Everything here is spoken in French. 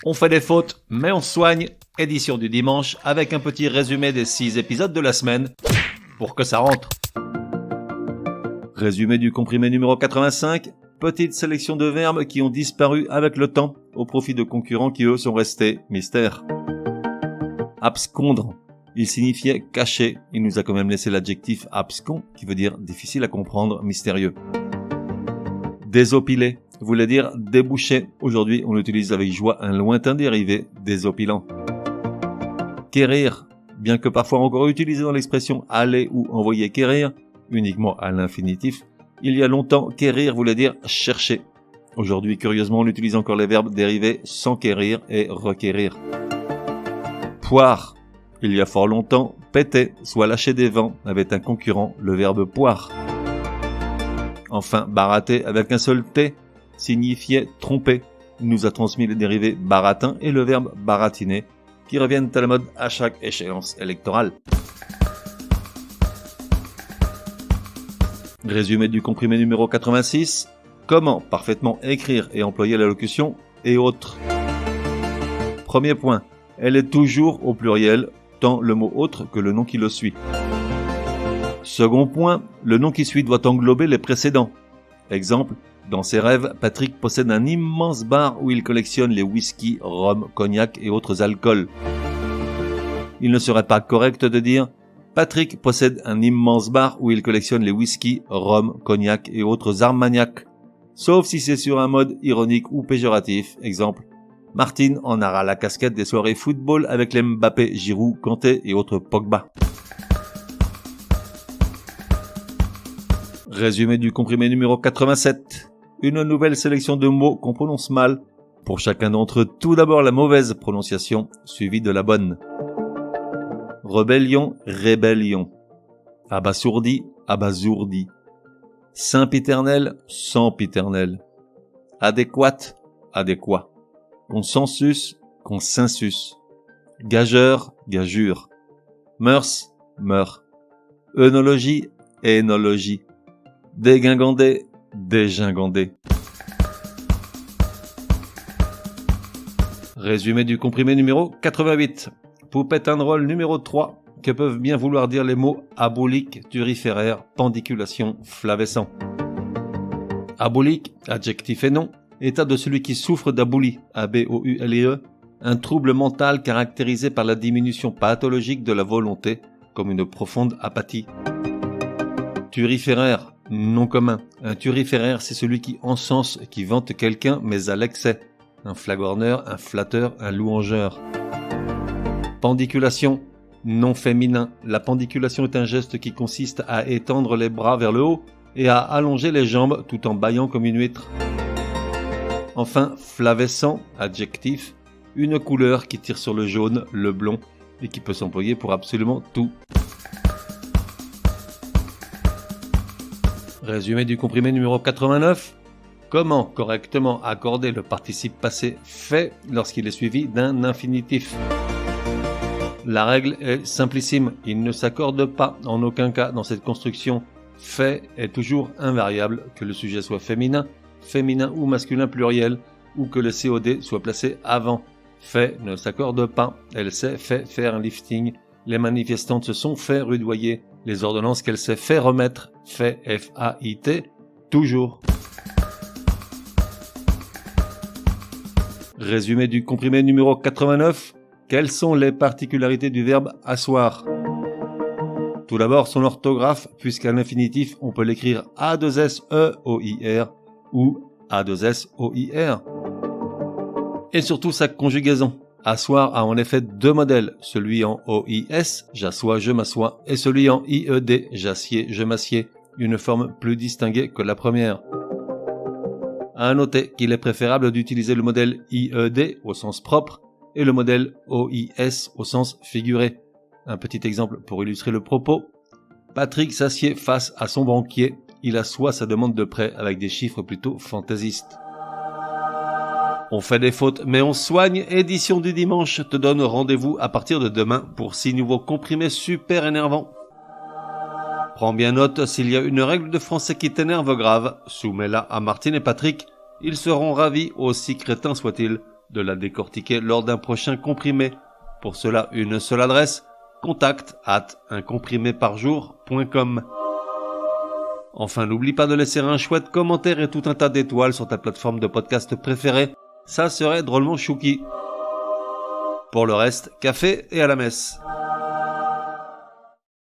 On fait des fautes, mais on se soigne. Édition du dimanche avec un petit résumé des 6 épisodes de la semaine pour que ça rentre. Résumé du comprimé numéro 85. Petite sélection de verbes qui ont disparu avec le temps au profit de concurrents qui eux sont restés mystères. Abscondre. Il signifiait cacher. Il nous a quand même laissé l'adjectif abscon qui veut dire difficile à comprendre, mystérieux. Désopiler voulait dire déboucher. Aujourd'hui, on utilise avec joie un lointain dérivé désopilant. Quérir, bien que parfois encore utilisé dans l'expression aller ou envoyer quérir, uniquement à l'infinitif, il y a longtemps, quérir voulait dire chercher. Aujourd'hui, curieusement, on utilise encore les verbes dérivés s'enquérir et requérir. Poire. Il y a fort longtemps, péter, soit lâcher des vents, avait un concurrent, le verbe poire. Enfin, barater avec un seul T signifiait tromper. Il nous a transmis les dérivés baratin et le verbe baratiner, qui reviennent à la mode à chaque échéance électorale. Résumé du comprimé numéro 86. Comment parfaitement écrire et employer la locution et autres. Premier point. Elle est toujours au pluriel, tant le mot autre que le nom qui le suit. Second point. Le nom qui suit doit englober les précédents. Exemple. Dans ses rêves, Patrick possède un immense bar où il collectionne les whisky, rhum, cognac et autres alcools. Il ne serait pas correct de dire Patrick possède un immense bar où il collectionne les whisky, rhum, cognac et autres armagnacs. Sauf si c'est sur un mode ironique ou péjoratif. Exemple, Martine en aura la casquette des soirées football avec les Mbappé, Giroud, Kanté et autres Pogba. Résumé du comprimé numéro 87. Une nouvelle sélection de mots qu'on prononce mal. Pour chacun d'entre eux, tout d'abord la mauvaise prononciation, suivie de la bonne. Rébellion, rébellion. Abasourdi, abasourdi. Sempiternel, sempiternel. Adéquate, adéquat. Consensus, consensus. Gageur, gageure. Mœurs, mœurs. Œnologie, énologie. Dégingandé, dégingandé. Résumé du comprimé numéro 88. Poupette un rôle numéro 3, que peuvent bien vouloir dire les mots abolique, turiféraire, pendiculation, flavescent. Abolique, adjectif et nom, état de celui qui souffre d'abolie, A-B-O-U-L-E, un trouble mental caractérisé par la diminution pathologique de la volonté, comme une profonde apathie. Turiféraire, nom commun. Un turiféraire, c'est celui qui encense, qui vante quelqu'un, mais à l'excès. Un flagorneur, un flatteur, un louangeur. Pendiculation, nom féminin. La pendiculation est un geste qui consiste à étendre les bras vers le haut et à allonger les jambes tout en bâillant comme une huître. Enfin, flavescent, adjectif, une couleur qui tire sur le jaune, le blond et qui peut s'employer pour absolument tout. Résumé du comprimé numéro 89. Comment correctement accorder le participe passé fait lorsqu'il est suivi d'un infinitif? La règle est simplissime, il ne s'accorde pas en aucun cas dans cette construction. Fait est toujours invariable, que le sujet soit féminin, féminin ou masculin pluriel, ou que le COD soit placé avant. Fait ne s'accorde pas, elle s'est fait faire un lifting, les manifestantes se sont fait rudoyer, les ordonnances qu'elle s'est fait remettre, fait F-A-I-T, toujours. Résumé du comprimé numéro 89. Quelles sont les particularités du verbe asseoir? Tout d'abord, son orthographe, puisqu'à l'infinitif, on peut l'écrire A2SEOIR ou A2SOIR. Et surtout sa conjugaison. Asseoir a en effet deux modèles, celui en OIS, j'assois, je m'assois, et celui en IED, j'assieds, je m'assieds, une forme plus distinguée que la première. À noter qu'il est préférable d'utiliser le modèle IED au sens propre et le modèle OIS au sens figuré. Un petit exemple pour illustrer le propos. Patrick s'assied face à son banquier. Il assoit sa demande de prêt avec des chiffres plutôt fantaisistes. On fait des fautes, mais on soigne. Édition du dimanche te donne rendez-vous à partir de demain pour 6 nouveaux comprimés super énervants. Prends bien note, s'il y a une règle de français qui t'énerve grave, soumets-la à Martine et Patrick. Ils seront ravis, aussi crétins soient-ils, de la décortiquer lors d'un prochain comprimé. Pour cela, une seule adresse, contact@uncompriméparjour.com. Enfin, n'oublie pas de laisser un chouette commentaire et tout un tas d'étoiles sur ta plateforme de podcast préférée. Ça serait drôlement chouki. Pour le reste, café et à la messe.